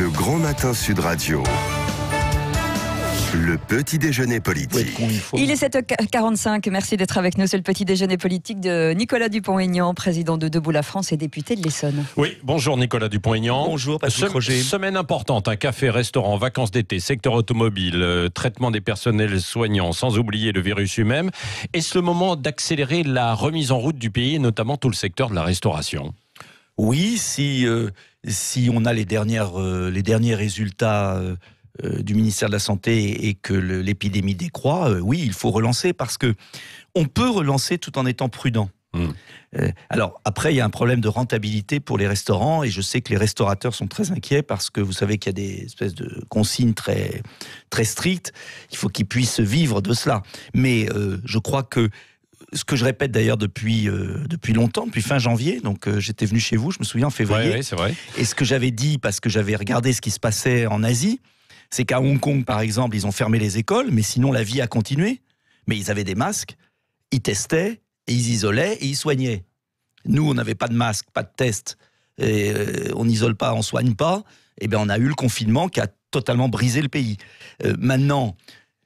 Le Grand Matin Sud Radio. Le petit déjeuner politique. Il est 7h45, merci d'être avec nous. C'est le petit déjeuner politique de Nicolas Dupont-Aignan, président de Debout la France et député de l'Essonne. Oui, bonjour Nicolas Dupont-Aignan. Bonjour Patrick Roger. Semaine importante, un café, restaurant, vacances d'été, secteur automobile, traitement des personnels soignants, sans oublier le virus lui-même. Est-ce le moment d'accélérer la remise en route du pays, et notamment tout le secteur de la restauration ? Oui, si on a les derniers résultats du ministère de la Santé et que l'épidémie décroît, oui, il faut relancer parce que on peut relancer tout en étant prudent. Alors après, il y a un problème de rentabilité pour les restaurants et je sais que les restaurateurs sont très inquiets parce que vous savez qu'il y a des espèces de consignes très, très strictes. Il faut qu'ils puissent vivre de cela. Mais je crois que ce que je répète d'ailleurs depuis longtemps, depuis fin janvier, donc j'étais venu chez vous, je me souviens, en février. Oui, c'est vrai. Et ce que j'avais dit, parce que j'avais regardé ce qui se passait en Asie, c'est qu'à Hong Kong, par exemple, ils ont fermé les écoles, mais sinon la vie a continué. Mais ils avaient des masques, ils testaient, et ils isolaient, et ils soignaient. Nous, on n'avait pas de masque, pas de test, et on n'isole pas, on soigne pas. Et bien, on a eu le confinement qui a totalement brisé le pays. Maintenant,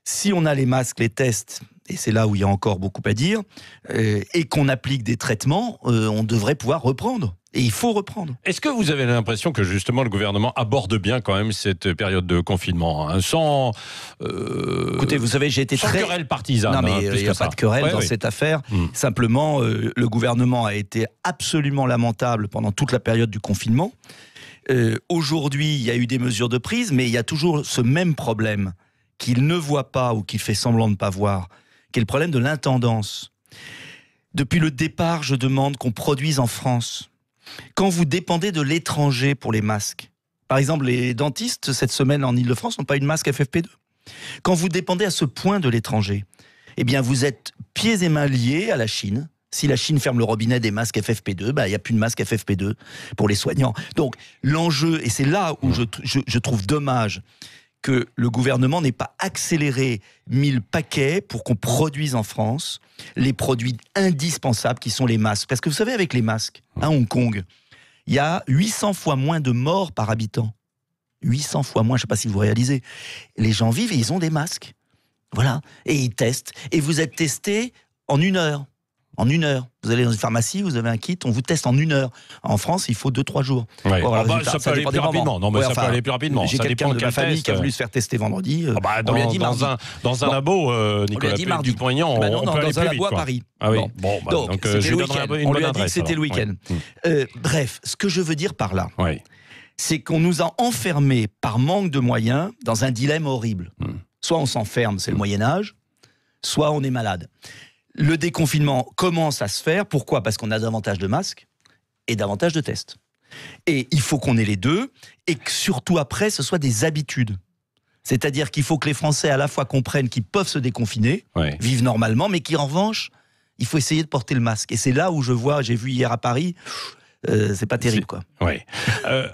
si on a les masques, les tests, et c'est là où il y a encore beaucoup à dire, et qu'on applique des traitements, on devrait pouvoir reprendre. Et il faut reprendre. Est-ce que vous avez l'impression que justement le gouvernement aborde bien quand même cette période de confinement, hein, sans écoutez, vous savez, j'ai été sans querelle partisane. Non, mais il n'y a pas de querelle dans cette affaire. Simplement, le gouvernement a été absolument lamentable pendant toute la période du confinement. Aujourd'hui, il y a eu des mesures de prise, mais il y a toujours ce même problème qu'il ne voit pas ou qu'il fait semblant de ne pas voir, qui est le problème de l'intendance. Depuis le départ, je demande qu'on produise en France. Quand vous dépendez de l'étranger pour les masques, par exemple, les dentistes, cette semaine en Ile-de-France, n'ont pas eu de masque FFP2. Quand vous dépendez à ce point de l'étranger, eh bien, vous êtes pieds et mains liés à la Chine. Si la Chine ferme le robinet des masques FFP2, il n'y a plus de masques FFP2 pour les soignants. Donc, l'enjeu, et c'est là où je trouve dommage que le gouvernement n'ait pas accéléré 1000 paquets pour qu'on produise en France les produits indispensables qui sont les masques. Parce que vous savez, avec les masques, à Hong Kong, il y a 800 fois moins de morts par habitant. 800 fois moins, je ne sais pas si vous réalisez. Les gens vivent et ils ont des masques. Voilà. Et ils testent. Et vous êtes testé en 1 heure. En 1 heure. Vous allez dans une pharmacie, vous avez un kit, on vous teste en 1 heure. En France, il faut 2-3 jours. Ouais. Ça peut aller plus rapidement. Non, mais ça peut aller plus rapidement. J'ai quelqu'un de ma famille qui a voulu se faire tester vendredi. On lui a dit dans un labo, Nicolas Dupont-Aignan, on peut aller dans un labo à Paris. Ah oui. Donc je lui donnerai une bonne adresse. C'était le week-end. Bref, ce que je veux dire par là, c'est qu'on nous a enfermés par manque de moyens dans un dilemme horrible. Soit on s'enferme, c'est le Moyen-Âge, soit on est malade. Le déconfinement commence à se faire. Pourquoi ? Parce qu'on a davantage de masques et davantage de tests. Et il faut qu'on ait les deux et que surtout après, ce soit des habitudes. C'est-à-dire qu'il faut que les Français à la fois comprennent qu'ils peuvent se déconfiner, vivent normalement, mais qu'en revanche, il faut essayer de porter le masque. Et c'est là où j'ai vu hier à Paris, c'est pas terrible, quoi.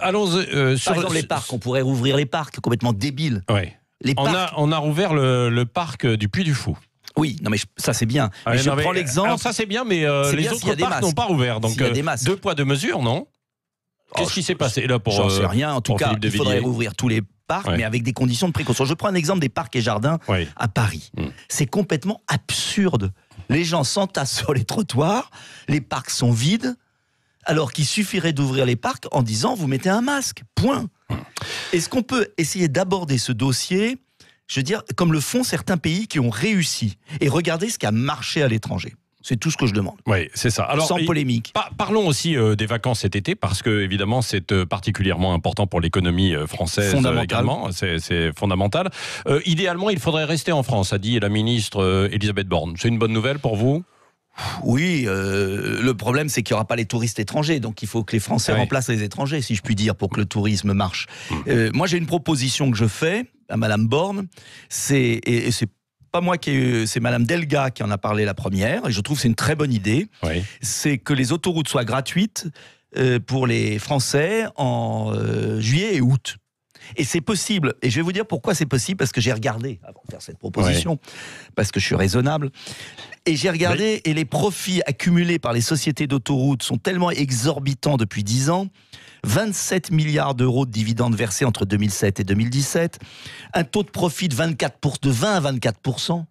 Allons par exemple, les parcs, on pourrait rouvrir les parcs, complètement débile. Les parcs... on a rouvert le parc du Puy du Fou. Oui, non mais ça c'est bien. Mais je prends l'exemple. Alors ça c'est bien, mais les autres parcs n'ont pas rouvert. Donc 2 poids 2 mesures, non ? Qu'est-ce qui s'est passé là pour J'en sais rien. En tout cas, il faudrait rouvrir tous les parcs, mais avec des conditions de précaution. Je prends un exemple des parcs et jardins à Paris. C'est complètement absurde. Les gens s'entassent sur les trottoirs, les parcs sont vides, alors qu'il suffirait d'ouvrir les parcs en disant vous mettez un masque. Point. Est-ce qu'on peut essayer d'aborder ce dossier, je veux dire, comme le font certains pays qui ont réussi, et regarder ce qui a marché à l'étranger. C'est tout ce que je demande. Oui, c'est ça. Alors, sans polémique. Parlons aussi des vacances cet été, parce que évidemment c'est particulièrement important pour l'économie française également. C'est fondamental. Idéalement, il faudrait rester en France, a dit la ministre Elisabeth Borne. C'est une bonne nouvelle pour vous ? Oui, le problème c'est qu'il n'y aura pas les touristes étrangers, donc il faut que les Français remplacent les étrangers, si je puis dire, pour que le tourisme marche. Moi j'ai une proposition que je fais à Madame Borne, c'est pas moi c'est Madame Delga qui en a parlé la première, et je trouve que c'est une très bonne idée. C'est que les autoroutes soient gratuites pour les Français en juillet et août. Et c'est possible. Et je vais vous dire pourquoi c'est possible, parce que j'ai regardé, avant de faire cette proposition, parce que je suis raisonnable, et j'ai regardé, et les profits accumulés par les sociétés d'autoroutes sont tellement exorbitants depuis 10 ans, 27 milliards d'euros de dividendes versés entre 2007 et 2017, un taux de profit de 20 à 24%,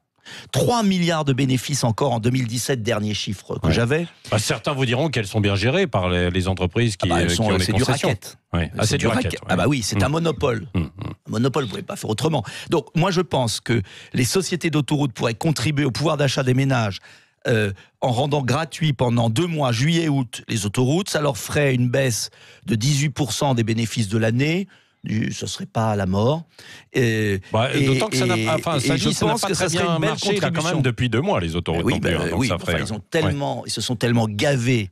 3 milliards de bénéfices encore en 2017, dernier chiffre que j'avais. Certains vous diront qu'elles sont bien gérées par les entreprises qui ont les concessions. C'est du racket. C'est du racket. Ah bah oui, c'est un monopole. Un monopole, vous ne pouvez pas faire autrement. Donc moi je pense que les sociétés d'autoroutes pourraient contribuer au pouvoir d'achat des ménages en rendant gratuit pendant 2 mois, juillet-août, les autoroutes. Ça leur ferait une baisse de 18% des bénéfices de l'année. Ce serait pas à la mort. D'autant que ça n'a pas très bien marché là, quand même depuis 2 mois, les autoroutes. Ils se sont tellement gavés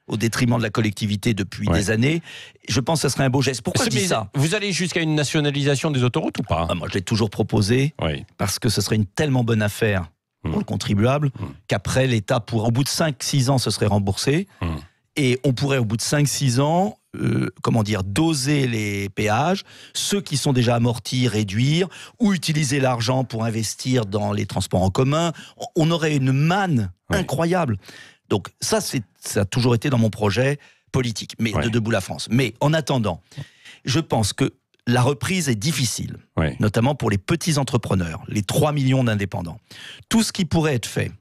au détriment de la collectivité depuis des années. Je pense que ce serait un beau geste. Pourquoi je dis ça ? Vous allez jusqu'à une nationalisation des autoroutes ou pas ? Moi, je l'ai toujours proposé, parce que ce serait une tellement bonne affaire pour le contribuable, qu'après, l'État pourrait, au bout de 5-6 ans, ce serait remboursé. Et on pourrait, au bout de 5-6 ans, doser les péages, ceux qui sont déjà amortis, réduire, ou utiliser l'argent pour investir dans les transports en commun. On aurait une manne incroyable. Donc ça a toujours été dans mon projet politique, mais de Debout la France. Mais en attendant, je pense que la reprise est difficile, notamment pour les petits entrepreneurs, les 3 millions d'indépendants. Tout ce qui pourrait être fait,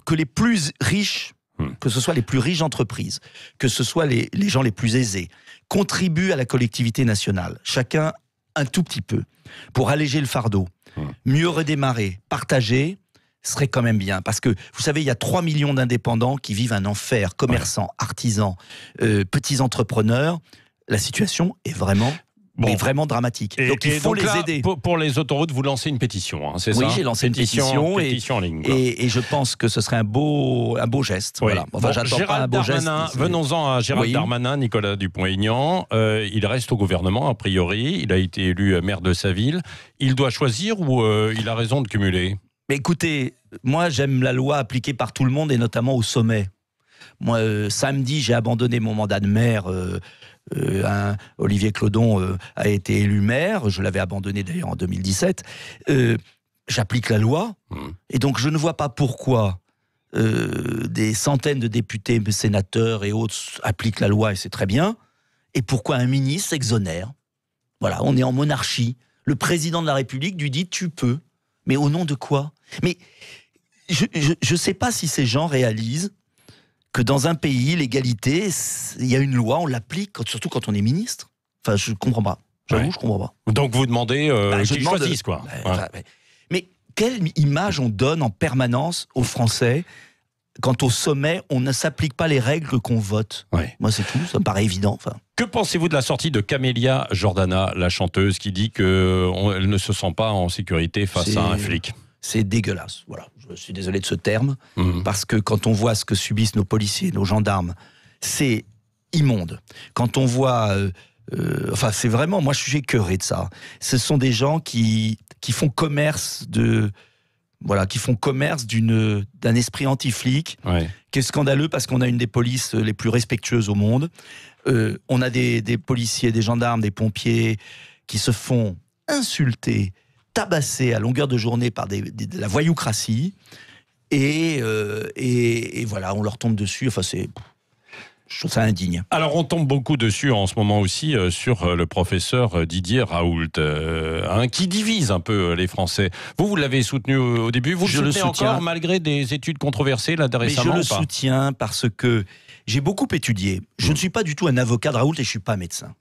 que les plus riches, que ce soit les plus riches entreprises, que ce soit les gens les plus aisés, contribuent à la collectivité nationale, chacun un tout petit peu, pour alléger le fardeau, mieux redémarrer, partager, serait quand même bien. Parce que, vous savez, il y a 3 millions d'indépendants qui vivent un enfer, commerçants, artisans, petits entrepreneurs. La situation est vraiment dramatique. Donc il faut les aider. Pour les autoroutes, vous lancez une pétition, c'est ça ? Oui, j'ai lancé une pétition en ligne. Et je pense que ce serait un beau geste. Voilà. Enfin, j'attends pas un beau geste. Venons-en à Gérald Darmanin, Nicolas Dupont-Aignan. Il reste au gouvernement, a priori. Il a été élu maire de sa ville. Il doit choisir ou il a raison de cumuler ? Mais écoutez, moi j'aime la loi appliquée par tout le monde et notamment au sommet. Moi, samedi, j'ai abandonné mon mandat de maire. Olivier Clodon a été élu maire, je l'avais abandonné d'ailleurs en 2017. J'applique la loi, et donc je ne vois pas pourquoi des centaines de députés, sénateurs et autres appliquent la loi, et c'est très bien, et pourquoi un ministre s'exonère. Voilà, on est en monarchie. Le président de la République lui dit « tu peux ». Mais au nom de quoi ? Mais je ne sais pas si ces gens réalisent que dans un pays, l'égalité, il y a une loi, on l'applique, surtout quand on est ministre. Enfin, je ne comprends pas. J'avoue, je ne comprends pas. Donc vous demandez qu'ils choisissent, quoi. Mais quelle image on donne en permanence aux Français quand au sommet, on ne s'applique pas les règles qu'on vote ? Moi, c'est tout, ça me paraît évident. Que pensez-vous de la sortie de Camélia Jordana, la chanteuse, qui dit qu'elle ne se sent pas en sécurité face à un flic ? C'est dégueulasse, voilà. Je suis désolé de ce terme, parce que quand on voit ce que subissent nos policiers, nos gendarmes, c'est immonde. Quand on voit... c'est vraiment... Moi, je suis écœuré de ça. Ce sont des gens qui font commerce d'un esprit anti-flic, qui est scandaleux parce qu'on a une des polices les plus respectueuses au monde. On a des policiers, des gendarmes, des pompiers qui se font insulter, tabasser à longueur de journée par de la voyoucratie, et voilà, on leur tombe dessus. Enfin, je trouve ça indigne. Alors, on tombe beaucoup dessus en ce moment aussi sur le professeur Didier Raoult, qui divise un peu les Français. Vous l'avez soutenu au début, vous le soutenez encore malgré des études controversées là récemment ? Mais je le soutiens parce que j'ai beaucoup étudié. Je ne suis pas du tout un avocat de Raoult et je ne suis pas médecin.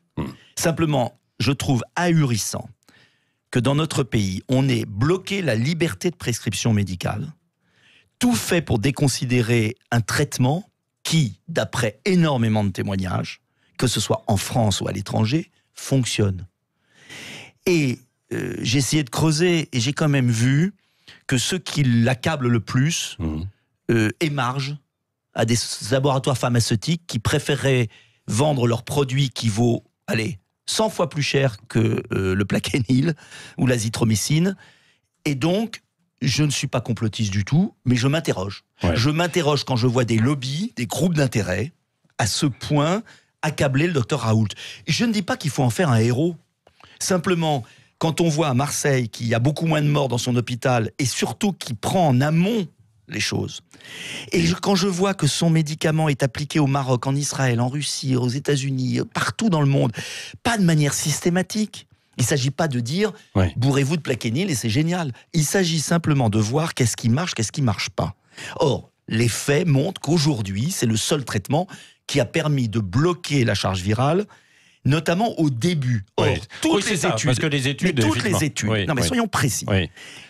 Simplement, je trouve ahurissant que dans notre pays, on ait bloqué la liberté de prescription médicale, tout fait pour déconsidérer un traitement qui, d'après énormément de témoignages, que ce soit en France ou à l'étranger, fonctionne. Et j'ai essayé de creuser, et j'ai quand même vu que ceux qui l'accablent le plus émargent à des laboratoires pharmaceutiques qui préféreraient vendre leur produit qui vaut, 100 fois plus cher que le Plaquenil ou l'azithromycine. Et donc, je ne suis pas complotiste du tout, mais je m'interroge. Je m'interroge quand je vois des lobbies, des groupes d'intérêt, à ce point accabler le docteur Raoult. Je ne dis pas qu'il faut en faire un héros. Simplement, quand on voit à Marseille qu'il y a beaucoup moins de morts dans son hôpital et surtout qu'il prend en amont les choses. Et quand je vois que son médicament est appliqué au Maroc, en Israël, en Russie, aux États-Unis, partout dans le monde, pas de manière systématique. Il ne s'agit pas de dire bourrez-vous de Plaquenil et c'est génial. Il s'agit simplement de voir qu'est-ce qui marche, qu'est-ce qui ne marche pas. Or, les faits montrent qu'aujourd'hui, c'est le seul traitement qui a permis de bloquer la charge virale, notamment au début. Or, toutes les études, parce que les études, non mais soyons précis.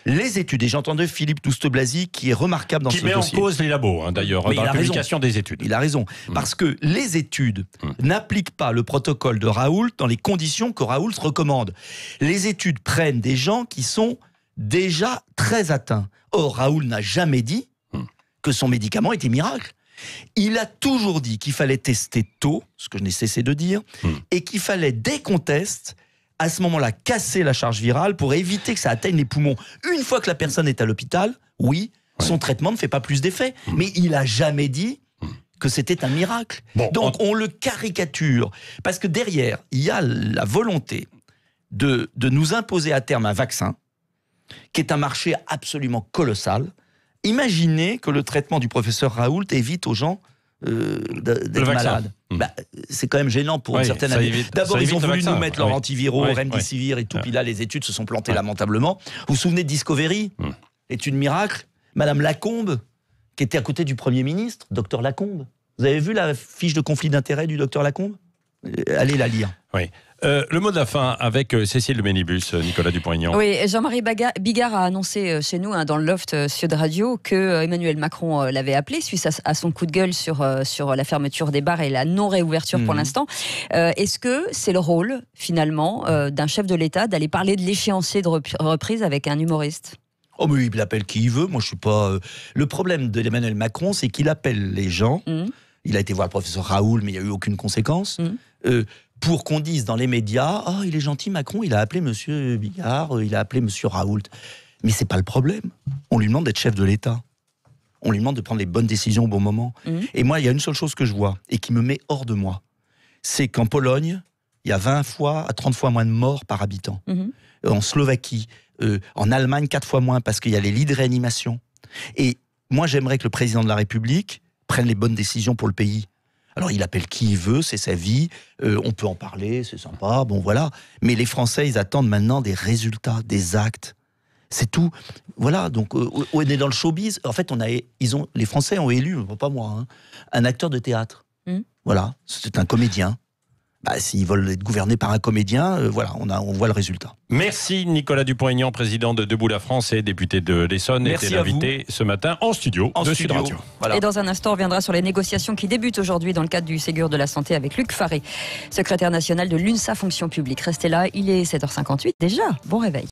Les études, et j'entendais Philippe Douste-Blazy qui est remarquable dans ce dossier. Qui met en cause les labos, d'ailleurs, dans la publication des études. Il a raison, parce que les études n'appliquent pas le protocole de Raoult dans les conditions que Raoult recommande. Les études prennent des gens qui sont déjà très atteints. Or, Raoult n'a jamais dit que son médicament était miracle. Il a toujours dit qu'il fallait tester tôt, ce que je n'ai cessé de dire, et qu'il fallait, dès qu'on teste, à ce moment-là, casser la charge virale pour éviter que ça atteigne les poumons. Une fois que la personne est à l'hôpital, son traitement ne fait pas plus d'effet. Mais il n'a jamais dit que c'était un miracle. Donc on le caricature, parce que derrière, il y a la volonté de nous imposer à terme un vaccin, qui est un marché absolument colossal. Imaginez que le traitement du professeur Raoult évite aux gens d'être malades. C'est quand même gênant pour une certaine année. D'abord, ils ont voulu nous mettre leurs antiviraux, Remdesivir et tout, puis là, les études se sont plantées lamentablement. Vous vous souvenez de Discovery, l'étude miracle, Madame Lacombe, qui était à côté du Premier ministre, docteur Lacombe. Vous avez vu la fiche de conflit d'intérêt du docteur Lacombe ? Allez la lire. Le mot de la fin avec Cécile Le Ménibus, Nicolas Dupont-Aignan. Oui, Jean-Marie Bigard a annoncé chez nous, dans le loft Sud Radio, que Emmanuel Macron l'avait appelé suite à son coup de gueule sur la fermeture des bars et la non-réouverture pour l'instant. Est-ce que c'est le rôle, finalement, d'un chef de l'État d'aller parler de l'échéancier de reprise avec un humoriste ? Oh, mais il appelle qui il veut. Moi, je suis pas. Le problème de Emmanuel Macron, c'est qu'il appelle les gens. Il a été voir le professeur Raoult, mais il n'y a eu aucune conséquence. Pour qu'on dise dans les médias, oh, il est gentil Macron, il a appelé monsieur Bigard, il a appelé monsieur Raoult. Mais c'est pas le problème. On lui demande d'être chef de l'État. On lui demande de prendre les bonnes décisions au bon moment. Et moi, il y a une seule chose que je vois et qui me met hors de moi. C'est qu'en Pologne, il y a 20 fois à 30 fois moins de morts par habitant. En Slovaquie, en Allemagne, 4 fois moins parce qu'il y a les lits de réanimation. Et moi, j'aimerais que le président de la République prenne les bonnes décisions pour le pays. Alors, il appelle qui il veut, c'est sa vie, on peut en parler, c'est sympa, bon voilà. Mais les Français, ils attendent maintenant des résultats, des actes. C'est tout. Voilà, donc on est dans le showbiz. En fait, les Français ont élu, pas moi, un acteur de théâtre. Voilà, c'est un comédien. S'ils veulent être gouvernés par un comédien, voilà, on voit le résultat. Merci Nicolas Dupont-Aignan, président de Debout la France et député de l'Essonne, était l'invité ce matin en studio de Sud Radio. Voilà. Et dans un instant, on reviendra sur les négociations qui débutent aujourd'hui dans le cadre du Ségur de la Santé avec Luc Faré, secrétaire national de l'UNSA Fonction Publique. Restez là, il est 7h58 déjà. Bon réveil.